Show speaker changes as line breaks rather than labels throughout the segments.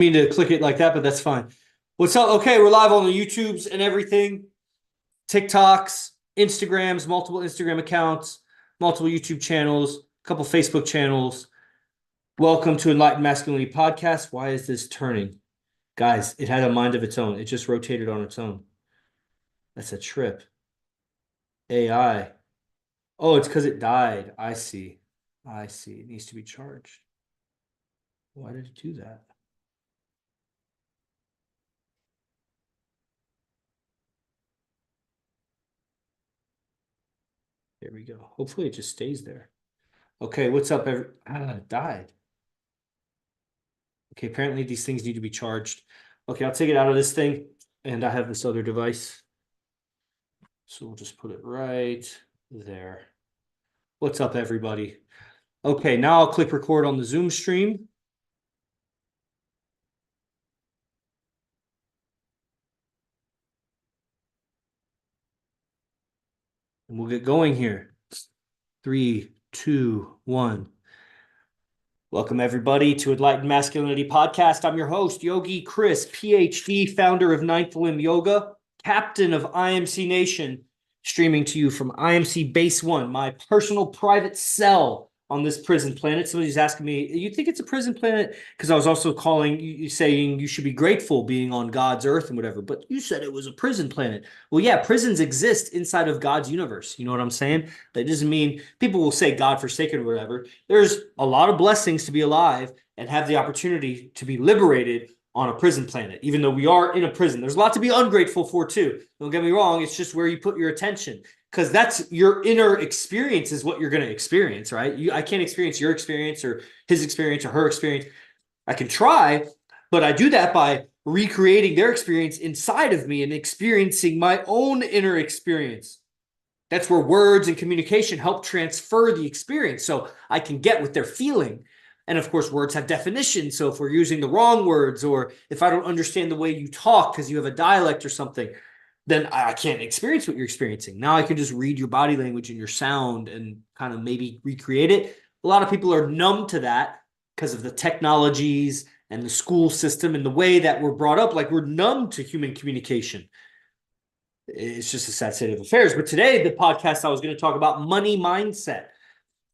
Mean to click it like that, but that's fine. What's up? Okay, we're live on the YouTubes and everything, TikToks, Instagrams, multiple Instagram accounts, multiple YouTube channels, a couple Facebook channels. Welcome to Enlightened Masculinity Podcast. Why is this turning? Guys, it had a mind of its own. It just rotated on its own. That's a trip. AI. Oh, it's because it died. I see. I see. It needs to be charged. Why did it do that? There we go. Hopefully it just stays there. Okay, what's up? It died. Okay, apparently these things need to be charged. Okay, I'll take it out of this thing, and I have this other device. So we'll just put it right there. What's up, everybody? Okay, now I'll click record on the Zoom stream. And we'll get going here. 3, 2, 1. Welcome, everybody, to Enlightened Masculinity Podcast. I'm your host, Yogi Chris, PhD, founder of Ninth Limb Yoga, captain of IMC Nation, streaming to you from IMC Base 1, my personal private cell on this prison planet. Somebody's asking me, you think it's a prison planet? Because I was also calling you, saying you should be grateful being on God's earth and whatever, but you said it was a prison planet. Well, yeah, prisons exist inside of God's universe. You know what I'm saying? That doesn't mean people will say God forsaken or whatever. There's a lot of blessings to be alive and have the opportunity to be liberated on a prison planet, even though we are in a prison. There's a lot to be ungrateful for too. Don't get me wrong. It's just where you put your attention, because that's your inner experience is what you're going to experience, right? I can't experience your experience or his experience or her experience. I can try, but I do that by recreating their experience inside of me and experiencing my own inner experience. That's where words and communication help transfer the experience so I can get what they're feeling. And of course, words have definitions. So if we're using the wrong words, or if I don't understand the way you talk because you have a dialect or something, then I can't experience what you're experiencing. Now I can just read your body language and your sound and kind of maybe recreate it. A lot of people are numb to that because of the technologies and the school system and the way that we're brought up. Like, we're numb to human communication. It's just a sad state of affairs. But today, the podcast, I was going to talk about money mindset,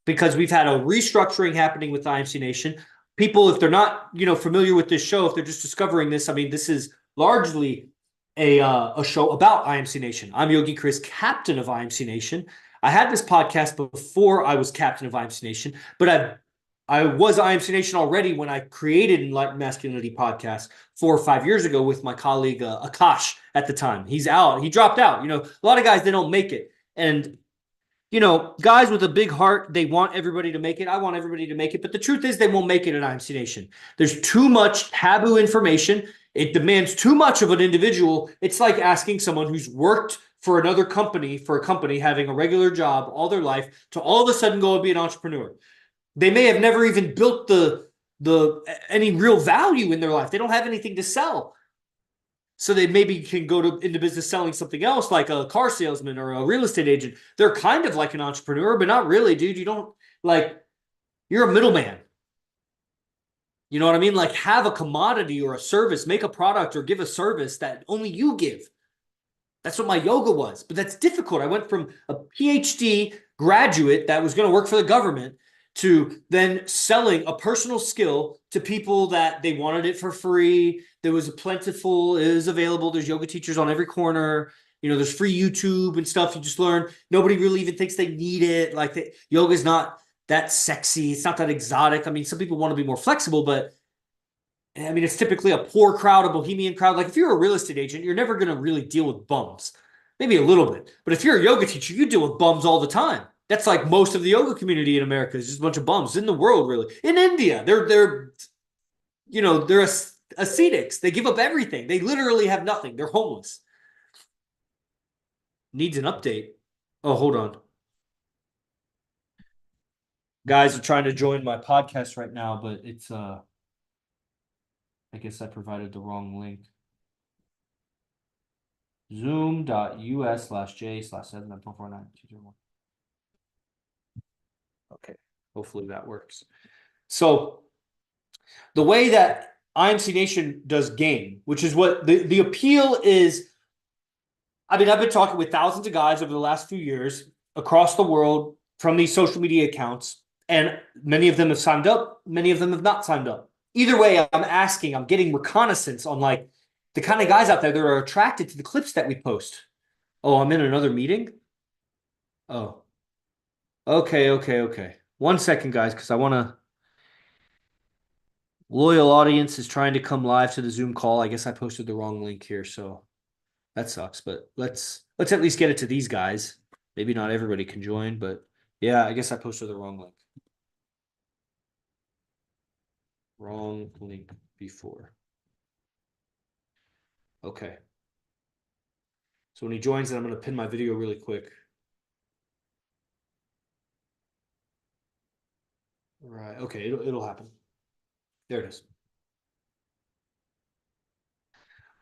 because we've had a restructuring happening with IMC Nation. People, if they're not, familiar with this show, if they're just discovering this, I mean, this is largely a show about IMC Nation. I'm Yogi Chris, captain of IMC Nation. I had this podcast before I was captain of IMC Nation, but I was IMC Nation already when I created Enlightened Masculinity Podcast 4 or 5 years ago with my colleague Akash at the time. He's out. He dropped out. A lot of guys, they don't make it. And guys with a big heart, they want everybody to make it. I want everybody to make it. But the truth is, they won't make it at IMC Nation. There's too much taboo information. It demands too much of an individual. It's like asking someone who's worked for another company, for a company, having a regular job all their life, to all of a sudden go and be an entrepreneur. They may have never even built any real value in their life. They don't have anything to sell. So they maybe can go into business selling something else, like a car salesman or a real estate agent. They're kind of like an entrepreneur, but not really, dude. You're a middleman. You know what I mean? Like, have a commodity or a service, make a product or give a service that only you give. That's what my yoga was, but that's difficult. I went from a PhD graduate that was going to work for the government to then selling a personal skill to people that they wanted it for free. There was a plentiful, it is available. There's yoga teachers on every corner. There's free YouTube and stuff. You just learn. Nobody really even thinks they need it. Like, yoga is not that sexy. It's not that exotic. I mean, some people want to be more flexible, but I mean, it's typically a poor crowd, a bohemian crowd. Like, if you're a real estate agent, you're never going to really deal with bums. Maybe a little bit. But if you're a yoga teacher, you deal with bums all the time. That's like most of the yoga community in America is just a bunch of bums. In the world, really. In India, they're ascetics. They give up everything. They literally have nothing. They're homeless. Needs an update. Oh, hold on. Guys are trying to join my podcast right now, but it's I guess I provided the wrong link. Zoom.us/J/79449. Okay, hopefully that works. So the way that IMC Nation does game, which is what the appeal is. I mean, I've been talking with thousands of guys over the last few years across the world from these social media accounts, and many of them have signed up, many of them have not signed up. Either way, I'm getting reconnaissance on like the kind of guys out there that are attracted to the clips that we post. Oh, I'm in another meeting? Oh, okay. 1 second, guys, because I want to. Loyal audience is trying to come live to the Zoom call. I guess I posted the wrong link here, so that sucks. But let's at least get it to these guys. Maybe not everybody can join, but yeah, I guess I posted the wrong link. Wrong link before. Okay. So when he joins, then I'm going to pin my video really quick. Right. Okay. It'll happen. There it is.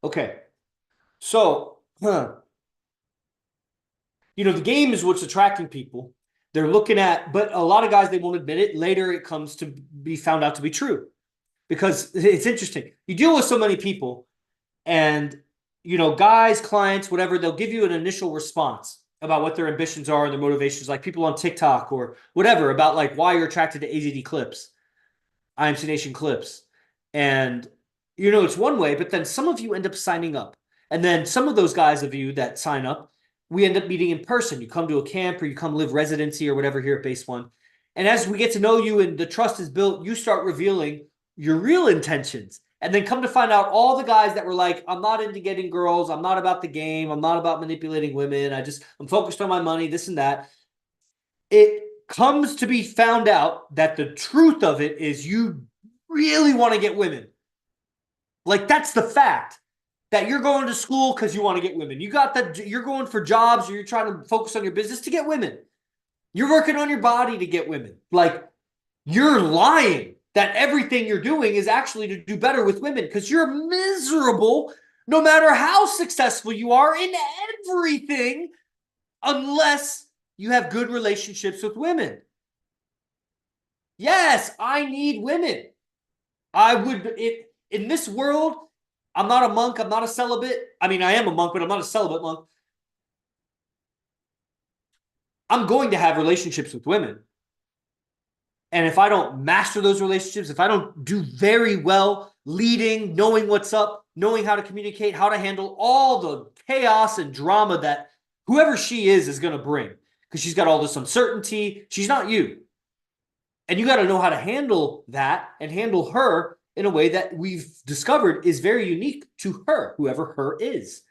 Okay. So, the game is what's attracting people. They're looking at, but a lot of guys, they won't admit it. Later, it comes to be found out to be true. Because it's interesting. You deal with so many people, and guys, clients, whatever, they'll give you an initial response about what their ambitions are and their motivations, like people on TikTok or whatever, about like why you're attracted to AZD clips, IMC Nation clips. And it's one way, but then some of you end up signing up. And then some of those guys of you that sign up, we end up meeting in person. You come to a camp or you come live residency or whatever here at Base One. And as we get to know you and the trust is built, you start revealing your real intentions. And then come to find out all the guys that were like, I'm not into getting girls. I'm not about the game. I'm not about manipulating women. I'm focused on my money, this and that. It comes to be found out that the truth of it is you really want to get women. Like, that's the fact. That you're going to school because you want to get women. You're going for jobs or you're trying to focus on your business to get women. You're working on your body to get women. Like, you're lying that everything you're doing is actually to do better with women because you're miserable no matter how successful you are in everything unless you have good relationships with women. Yes, I need women. In this world, I'm not a monk. I'm not a celibate. I mean, I am a monk, but I'm not a celibate monk. I'm going to have relationships with women. And if I don't master those relationships, if I don't do very well leading, knowing what's up, knowing how to communicate, how to handle all the chaos and drama that whoever she is going to bring, because she's got all this uncertainty, she's not you. And you got to know how to handle that and handle her in a way that we've discovered is very unique to her, whoever her is.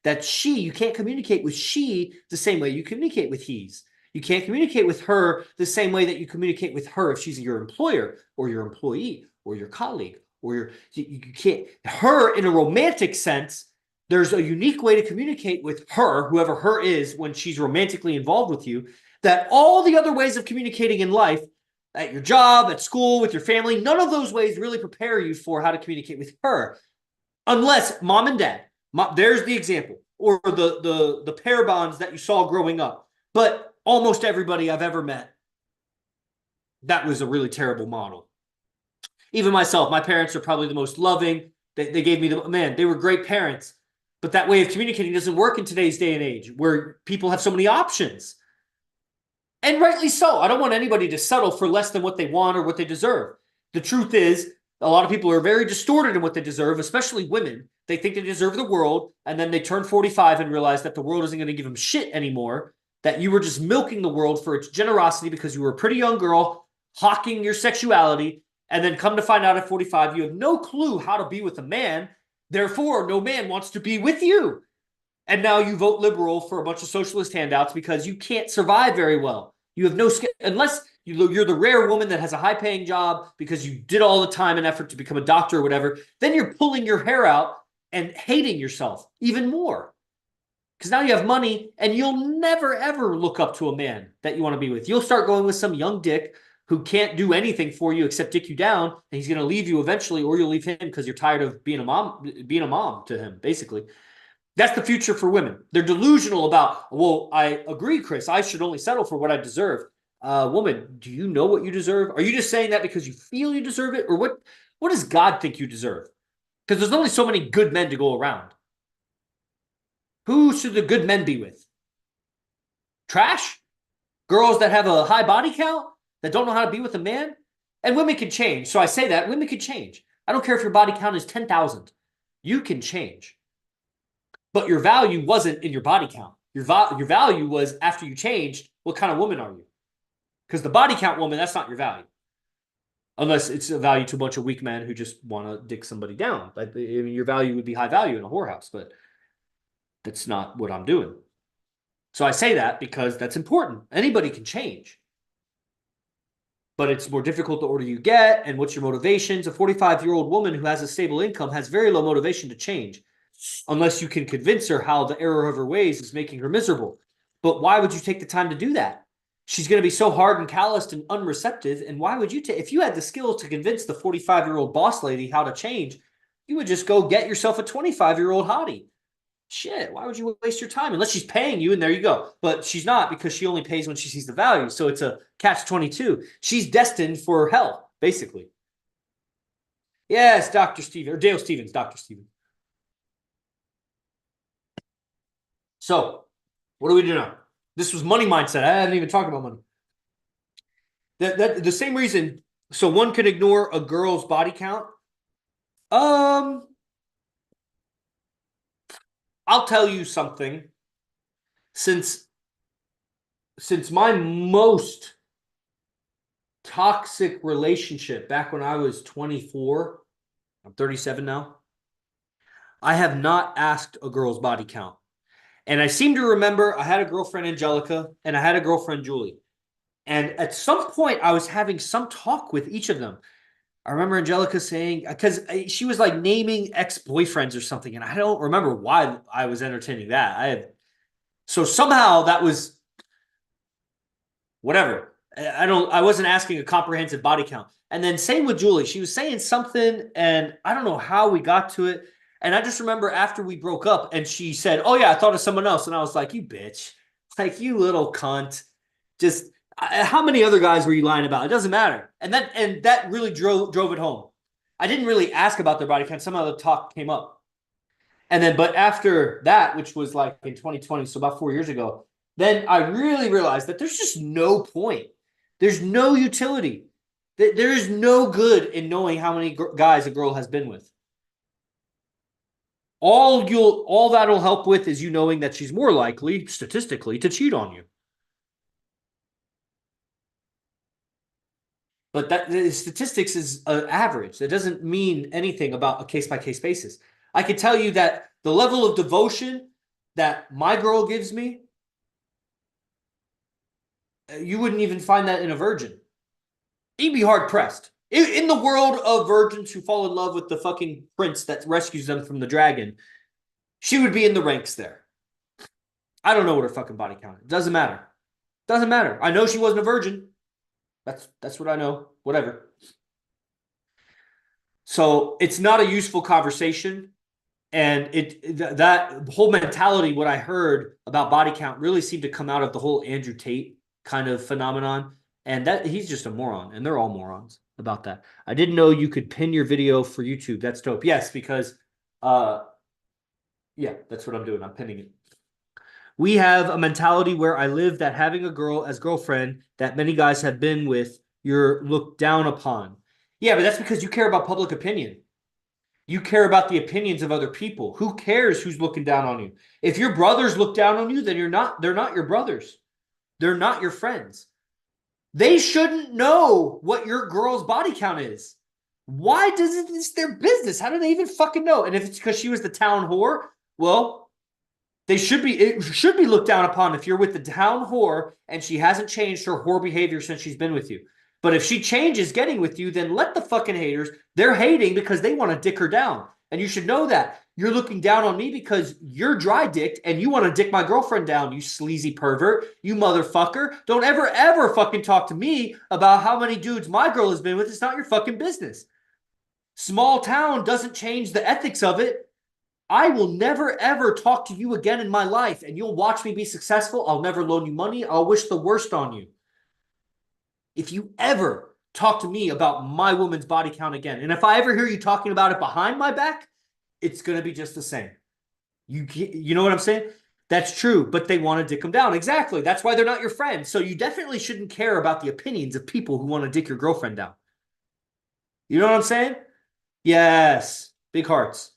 That you can't communicate with she the same way you communicate with he's. You can't communicate with her the same way that you communicate with her if she's your employer or your employee or your colleague or you can't. Her in a romantic sense, there's a unique way to communicate with her, whoever her is, when she's romantically involved with you, that all the other ways of communicating in life, at your job, at school, with your family, none of those ways really prepare you for how to communicate with her. Unless mom and dad, there's the example, or the pair bonds that you saw growing up. But almost everybody I've ever met, that was a really terrible model. Even myself, my parents are probably the most loving. They gave me they were great parents. But that way of communicating doesn't work in today's day and age where people have so many options. And rightly so. I don't want anybody to settle for less than what they want or what they deserve. The truth is, a lot of people are very distorted in what they deserve, especially women. They think they deserve the world, and then they turn 45 and realize that the world isn't going to give them shit anymore, that you were just milking the world for its generosity because you were a pretty young girl, hawking your sexuality, and then come to find out at 45, you have no clue how to be with a man. Therefore, no man wants to be with you. And now you vote liberal for a bunch of socialist handouts because you can't survive very well. You have no skill, unless you're the rare woman that has a high-paying job because you did all the time and effort to become a doctor or whatever. Then you're pulling your hair out and hating yourself even more. Because now you have money and you'll never, ever look up to a man that you want to be with. You'll start going with some young dick who can't do anything for you except dick you down, and he's going to leave you eventually, or you'll leave him because you're tired of being a mom to him, basically. That's the future for women. They're delusional about, well, I agree, Chris, I should only settle for what I deserve. Woman, do you know what you deserve? Are you just saying that because you feel you deserve it? Or what does God think you deserve? Because there's only so many good men to go around. Who should the good men be with? Trash? Girls that have a high body count, that don't know how to be with a man? And women can change. So I say that women can change. I don't care if your body count is 10,000. You can change. But your value wasn't in your body count. Your value was after you changed, what kind of woman are you? Because the body count woman, that's not your value. Unless it's a value to a bunch of weak men who just want to dick somebody down. But I mean, your value would be high value in a whorehouse, but that's not what I'm doing. So I say that because that's important. Anybody can change. But it's more difficult the older you get, and what's your motivations. A 45-year-old woman who has a stable income has very low motivation to change, unless you can convince her how the error of her ways is making her miserable. But why would you take the time to do that? She's going to be so hard and calloused and unreceptive. And why would you take, if you had the skill to convince the 45-year-old boss lady how to change, you would just go get yourself a 25-year-old hottie. Shit, why would you waste your time? Unless she's paying you, and there you go. But she's not, because she only pays when she sees the value. So it's a catch-22. She's destined for hell, basically. Yes, Dr. Steven, or Dale Stevens, Dr. Stevens. So, what do we do now? This was money mindset. I haven't even talked about money. The same reason. So one could ignore a girl's body count. I'll tell you something. Since my most toxic relationship back when I was 24, I'm 37 now, I have not asked a girl's body count. And I seem to remember I had a girlfriend, Angelica, and I had a girlfriend, Julie. And at some point, I was having some talk with each of them. I remember Angelica saying, because she was like naming ex-boyfriends or something, and I don't remember why I was entertaining that. So somehow that was whatever. I wasn't asking a comprehensive body count. And then same with Julie. She was saying something, and I don't know how we got to it. And I just remember after we broke up, and she said, "Oh yeah, I thought of someone else." And I was like, "You bitch, like you little cunt." Just how many other guys were you lying about? It doesn't matter. And that really drove it home. I didn't really ask about their body count. Somehow the talk came up. And then, but after that, which was like in 2020, so about 4 years ago, then I really realized that there's just no point. There's no utility. There is no good in knowing how many guys a girl has been with. All that'll help with is you knowing that she's more likely, statistically, to cheat on you. But that the statistics is an average. That doesn't mean anything about a case-by-case basis. I can tell you that the level of devotion that my girl gives me, you wouldn't even find that in a virgin. You'd be hard-pressed. In the world of virgins who fall in love with the fucking prince that rescues them from the dragon, she would be in the ranks there. I don't know what her fucking body count is. Doesn't matter. Doesn't matter. I know she wasn't a virgin. That's what I know. Whatever. So it's not a useful conversation. And that whole mentality, what I heard about body count really seemed to come out of the whole Andrew Tate kind of phenomenon. And that he's just a moron, and they're all morons about that. I didn't know you could pin your video for YouTube. That's dope. Yes, because yeah, that's what I'm doing. I'm pinning it. We have a mentality where I live that having a girl as girlfriend that many guys have been with, you're looked down upon. Yeah, but that's because you care about public opinion. You care about the opinions of other people. Who cares who's looking down on you? If your brothers look down on you, then they're not your brothers. They're not your friends. They shouldn't know what your girl's body count is. Why does it's their business? How do they even fucking know? And if it's because she was the town whore, well, it should be looked down upon if you're with the town whore and she hasn't changed her whore behavior since she's been with you. But if she changes getting with you, then let the fucking haters, they're hating because they want to dick her down. And you should know that. You're looking down on me because you're dry dicked and you want to dick my girlfriend down, you sleazy pervert, you motherfucker. Don't ever fucking talk to me about how many dudes my girl has been with. It's not your fucking business. Small town doesn't change the ethics of it. I will never, ever talk to you again in my life, and you'll watch me be successful. I'll never loan you money. I'll wish the worst on you. If you ever talk to me about my woman's body count again, and if I ever hear you talking about it behind my back, it's going to be just the same. You know what I'm saying? That's true, but they want to dick them down. Exactly. That's why they're not your friend. So you definitely shouldn't care about the opinions of people who want to dick your girlfriend down. You know what I'm saying? Yes. Big hearts.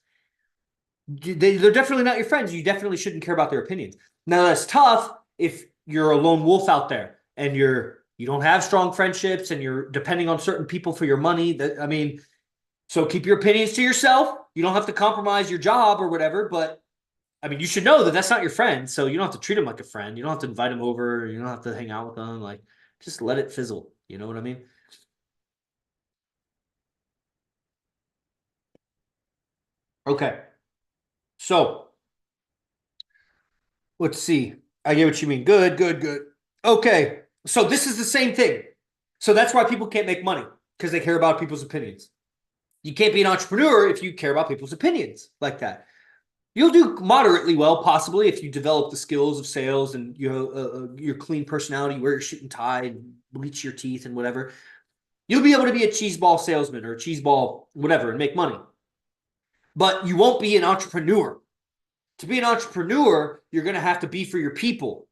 They're definitely not your friends. You definitely shouldn't care about their opinions. Now, that's tough if you're a lone wolf out there and you don't have strong friendships and you're depending on certain people for your money. So keep your opinions to yourself. You don't have to compromise your job or whatever, but you should know that that's not your friend, so you don't have to treat him like a friend. You don't have to invite him over. You don't have to hang out with them. Like, just let it fizzle. You know what I mean? Okay. So, let's see. I get what you mean. Good, good, good. Okay. So this is the same thing. So that's why people can't make money, because they care about people's opinions. You can't be an entrepreneur if you care about people's opinions like that. You'll do moderately well, possibly, if you develop the skills of sales and your clean personality, wear your suit and tie, and bleach your teeth and whatever. You'll be able to be a cheeseball salesman or a cheeseball whatever and make money. But you won't be an entrepreneur. To be an entrepreneur, you're going to have to be for your people.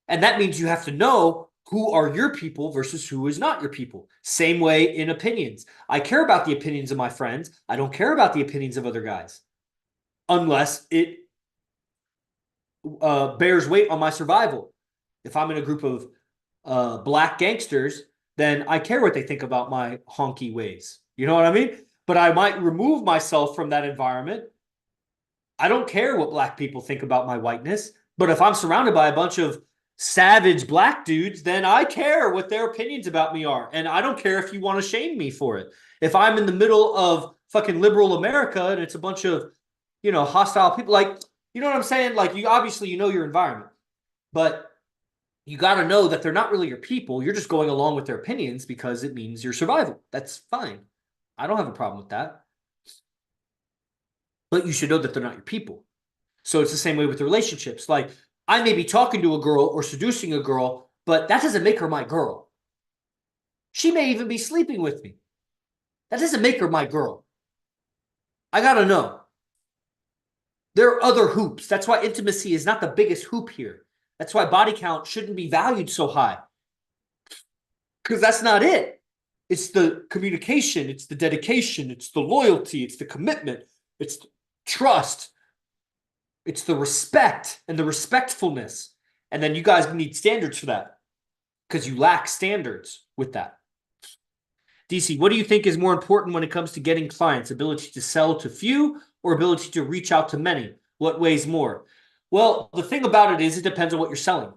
And that means you have to know who are your people versus who is not your people. Same way in opinions. I care about the opinions of my friends. I don't care about the opinions of other guys. Unless it bears weight on my survival. If I'm in a group of black gangsters, then I care what they think about my honky ways. You know what I mean? But I might remove myself from that environment. I don't care what black people think about my whiteness. But if I'm surrounded by a bunch of savage black dudes, then I care what their opinions about me are. And I don't care if you want to shame me for it. If I'm in the middle of fucking liberal America and it's a bunch of hostile people, like, you know what I'm saying? Like, you obviously, your environment, but you got to know that they're not really your people. You're just going along with their opinions because it means your survival. That's fine. I don't have a problem with that. But you should know that they're not your people. So it's the same way with the relationships. Like, I may be talking to a girl or seducing a girl, but that doesn't make her my girl. She may even be sleeping with me. That doesn't make her my girl. I got to know. There are other hoops. That's why intimacy is not the biggest hoop here. That's why body count shouldn't be valued so high. Because that's not it. It's the communication. It's the dedication. It's the loyalty. It's the commitment. It's the trust. It's the respect and the respectfulness. And then you guys need standards for that. Because you lack standards with that. DC, what do you think is more important when it comes to getting clients? Ability to sell to few or ability to reach out to many? What weighs more? Well, the thing about it is it depends on what you're selling.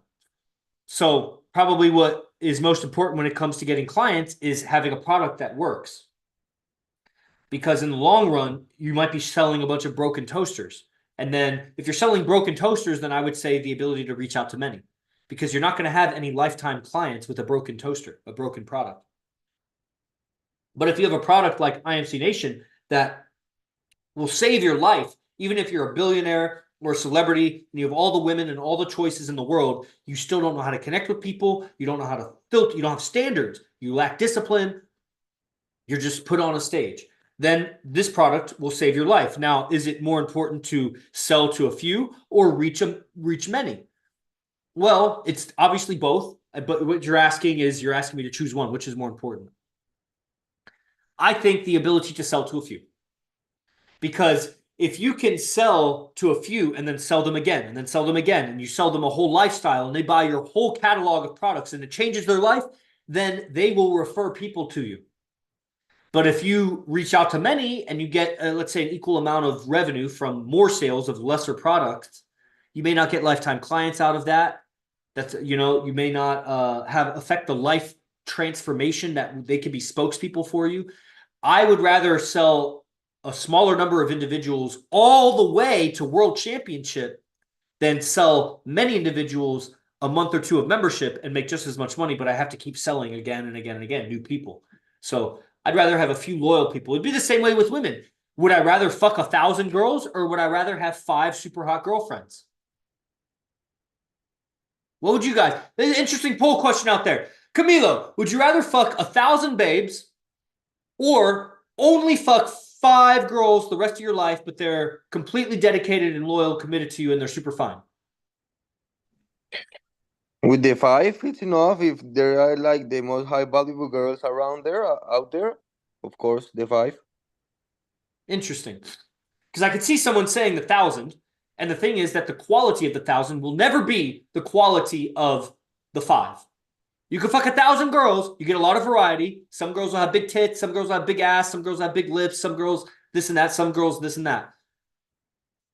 So probably what is most important when it comes to getting clients is having a product that works. Because in the long run, you might be selling a bunch of broken toasters. And then if you're selling broken toasters, then I would say the ability to reach out to many. Because you're not going to have any lifetime clients with a broken toaster, a broken product. But if you have a product like IMC Nation that will save your life, even if you're a billionaire or a celebrity and you have all the women and all the choices in the world, you still don't know how to connect with people. You don't know how to filter. You don't have standards. You lack discipline. You're just put on a stage. Then this product will save your life. Now, is it more important to sell to a few or reach many? Well, it's obviously both. But what you're asking me to choose one. Which is more important? I think the ability to sell to a few. Because if you can sell to a few and then sell them again and then sell them again, and you sell them a whole lifestyle and they buy your whole catalog of products and it changes their life, then they will refer people to you. But if you reach out to many and you get, let's say, an equal amount of revenue from more sales of lesser products, you may not get lifetime clients out of that. You may not affect the life transformation that they could be spokespeople for you. I would rather sell a smaller number of individuals all the way to world championship than sell many individuals a month or two of membership and make just as much money, but I have to keep selling again and again and again, new people. So I'd rather have a few loyal people. It'd be the same way with women. Would I rather fuck 1,000 girls or would I rather have 5 super hot girlfriends? What would you guys? There's an interesting poll question out there. Camilo, would you rather fuck 1,000 babes or only fuck 5 girls the rest of your life, but they're completely dedicated and loyal, committed to you, and they're super fine.
With the 5, it's enough. If there are like the most high valuable girls around there, out there, of course, the 5.
Interesting. Because I could see someone saying 1,000, and the thing is that the quality of the 1,000 will never be the quality of the 5. You can fuck 1,000 girls, you get a lot of variety. Some girls will have big tits, some girls will have big ass, some girls will have big lips, some girls this and that, some girls this and that.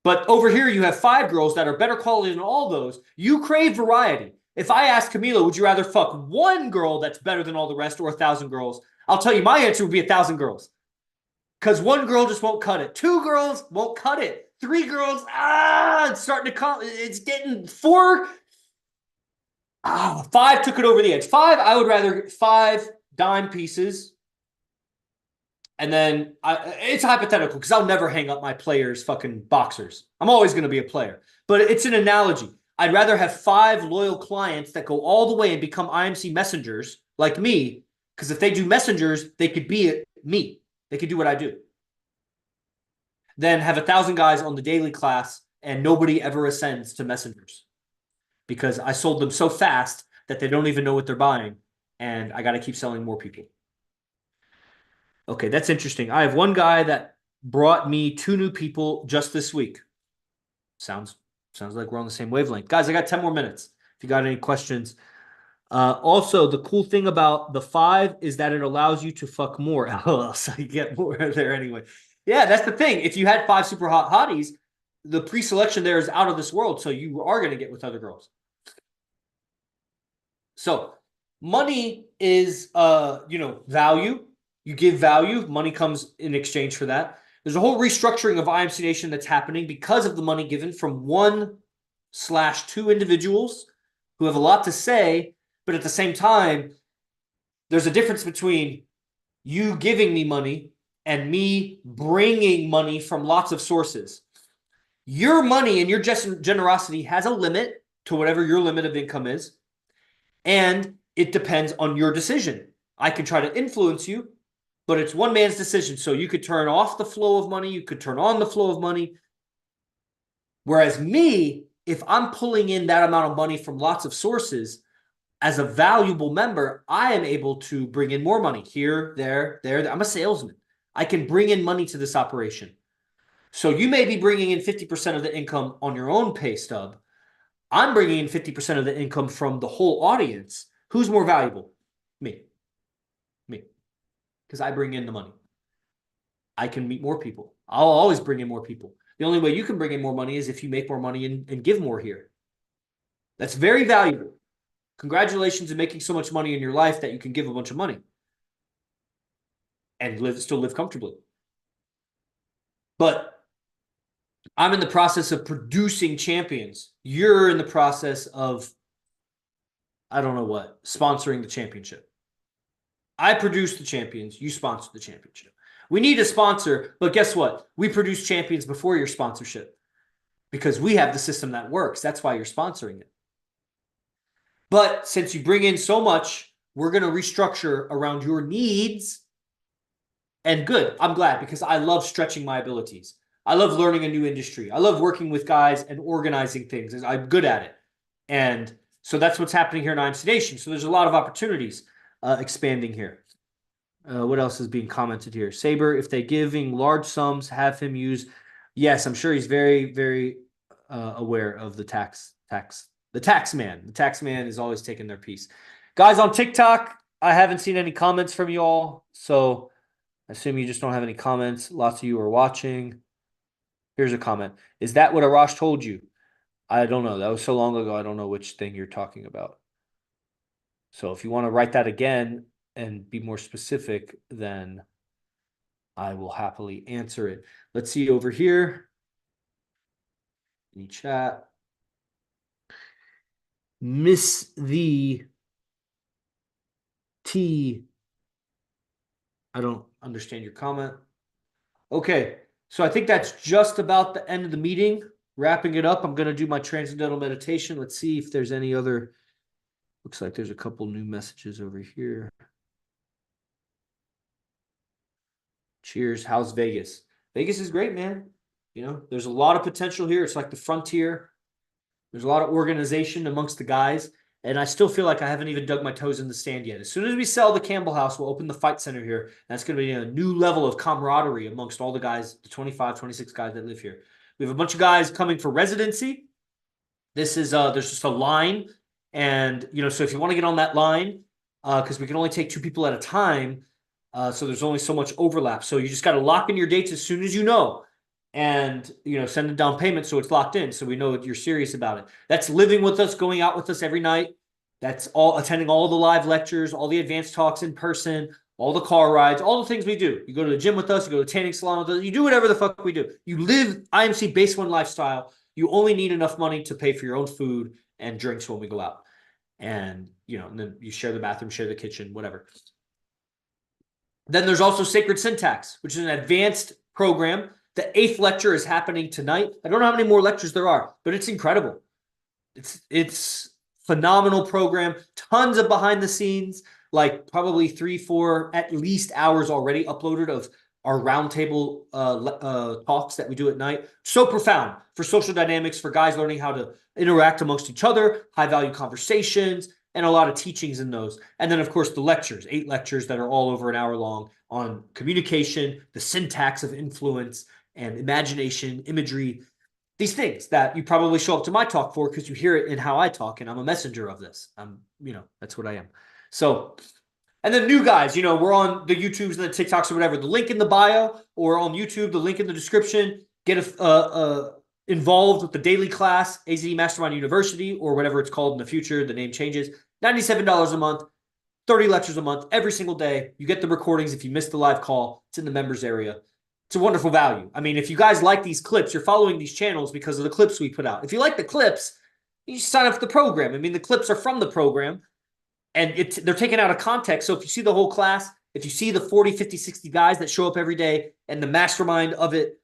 But over here, you have 5 girls that are better quality than all those. You crave variety. If I ask Camila, would you rather fuck 1 girl that's better than all the rest or 1,000 girls? I'll tell you, my answer would be 1,000 girls. Because 1 girl just won't cut it. 2 girls won't cut it. 3 girls, it's starting to come. It's getting 4. 5 took it over the edge. 5, I would rather 5 dime pieces. And then it's hypothetical because I'll never hang up my players' fucking boxers. I'm always going to be a player. But it's an analogy. I'd rather have 5 loyal clients that go all the way and become IMC messengers like me. Because if they do messengers, they could be me. They could do what I do. Then have 1,000 guys on the daily class and nobody ever ascends to messengers. Because I sold them so fast that they don't even know what they're buying. And I got to keep selling more people. Okay, that's interesting. I have one guy that brought me 2 new people just this week. Sounds like we're on the same wavelength. Guys, I got 10 more minutes. If you got any questions. Also, the cool thing about the 5 is that it allows you to fuck more. So you get more there anyway. Yeah, that's the thing. If you had 5 super hot hotties, the pre-selection there is out of this world. So you are going to get with other girls. So money is, value. You give value. Money comes in exchange for that. There's a whole restructuring of IMC Nation that's happening because of the money given from 1/2 individuals who have a lot to say, but at the same time, there's a difference between you giving me money and me bringing money from lots of sources. Your money and your generosity has a limit to whatever your limit of income is, and it depends on your decision. I can try to influence you, but it's one man's decision. So you could turn off the flow of money, you could turn on the flow of money. Whereas me, if I'm pulling in that amount of money from lots of sources, as a valuable member, I am able to bring in more money here, there. I'm a salesman. I can bring in money to this operation. So you may be bringing in 50% of the income on your own pay stub. I'm bringing in 50% of the income from the whole audience. Who's more valuable? Me. Because I bring in the money. I can meet more people. I'll always bring in more people. The only way you can bring in more money is if you make more money and give more here. That's very valuable. Congratulations on making so much money in your life that you can give a bunch of money and still live comfortably. But I'm in the process of producing champions. You're in the process of, I don't know what, sponsoring the championship. I produce the champions. You sponsor the championship. We need a sponsor, but guess what? We produce champions before your sponsorship because we have the system that works. That's why you're sponsoring it. But since you bring in so much, we're going to restructure around your needs. And good. I'm glad because I love stretching my abilities. I love learning a new industry. I love working with guys and organizing things. I'm good at it. And so that's what's happening here in IMC Nation. So there's a lot of opportunities expanding here. What else is being commented here? Saber, if they giving large sums, have him use. Yes, I'm sure he's very, very aware of the tax. The tax man. The tax man is always taking their piece. Guys on TikTok, I haven't seen any comments from you all. So I assume you just don't have any comments. Lots of you are watching. Here's a comment. Is that what Arash told you? I don't know. That was so long ago. I don't know which thing you're talking about. So if you want to write that again and be more specific, then I will happily answer it. Let's see over here. Any chat. Miss the T. I don't understand your comment. Okay, so I think that's just about the end of the meeting. Wrapping it up, I'm going to do my transcendental meditation. Let's see if there's any other. Looks like there's a couple new messages over here. Cheers. How's Vegas? Vegas is great, man. There's a lot of potential here. It's like the frontier. There's a lot of organization amongst the guys. And I still feel like I haven't even dug my toes in the sand yet. As soon as we sell the Campbell House, we'll open the Fight Center here. That's going to be a new level of camaraderie amongst all the guys, the 25, 26 guys that live here. We have a bunch of guys coming for residency. This is there's just a line. And, so if you want to get on that line, because we can only take 2 people at a time, so there's only so much overlap. So you just got to lock in your dates as soon as you know. And, send a down payment so it's locked in, so we know that you're serious about it. That's living with us, going out with us every night. That's all attending all the live lectures, all the advanced talks in person, all the car rides, all the things we do. You go to the gym with us, you go to the tanning salon with us, you do whatever the fuck we do. You live IMC Base 1 lifestyle. You only need enough money to pay for your own food and drinks when we go out. And, and then you share the bathroom, share the kitchen, whatever. Then there's also Sacred Syntax, which is an advanced program. The 8th lecture is happening tonight. I don't know how many more lectures there are, but it's incredible. It's phenomenal program. Tons of behind the scenes, like probably 3-4 at least hours already uploaded of our roundtable talks that we do at night. So profound for social dynamics, for guys learning how to interact amongst each other, high value conversations, and a lot of teachings in those. And then, of course, the lectures, 8 lectures that are all over an hour long on communication, the syntax of influence, and imagination, imagery, these things that you probably show up to my talk for because you hear it in how I talk, and I'm a messenger of this. That's what I am. So, and then new guys, we're on the YouTubes and the TikToks or whatever. The link in the bio or on YouTube, the link in the description. Get involved with the daily class, AZD Mastermind University, or whatever it's called in the future. The name changes. $97 a month, 30 lectures a month, every single day. You get the recordings if you missed the live call. It's in the members area. It's a wonderful value. I mean, if you guys like these clips, you're following these channels because of the clips we put out. If you like the clips, you sign up for the program. I mean, the clips are from the program, and they're taken out of context. So if you see the whole class, if you see the 40, 50, 60 guys that show up every day and the mastermind of it,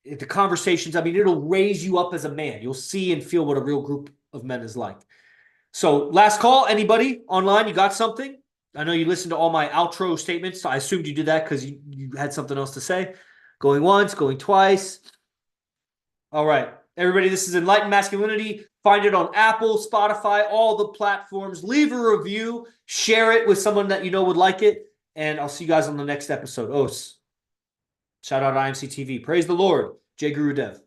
the conversations, I mean, it'll raise you up as a man. You'll see and feel what a real group of men is like. So last call, anybody online, you got something? I know you listened to all my outro statements, so I assumed you did that because you had something else to say. Going once, going twice. All right. Everybody, this is Enlightened Masculinity. Find it on Apple, Spotify, all the platforms. Leave a review. Share it with someone that you know would like it. And I'll see you guys on the next episode. Shout out IMC TV. Praise the Lord. Jay Guru Dev.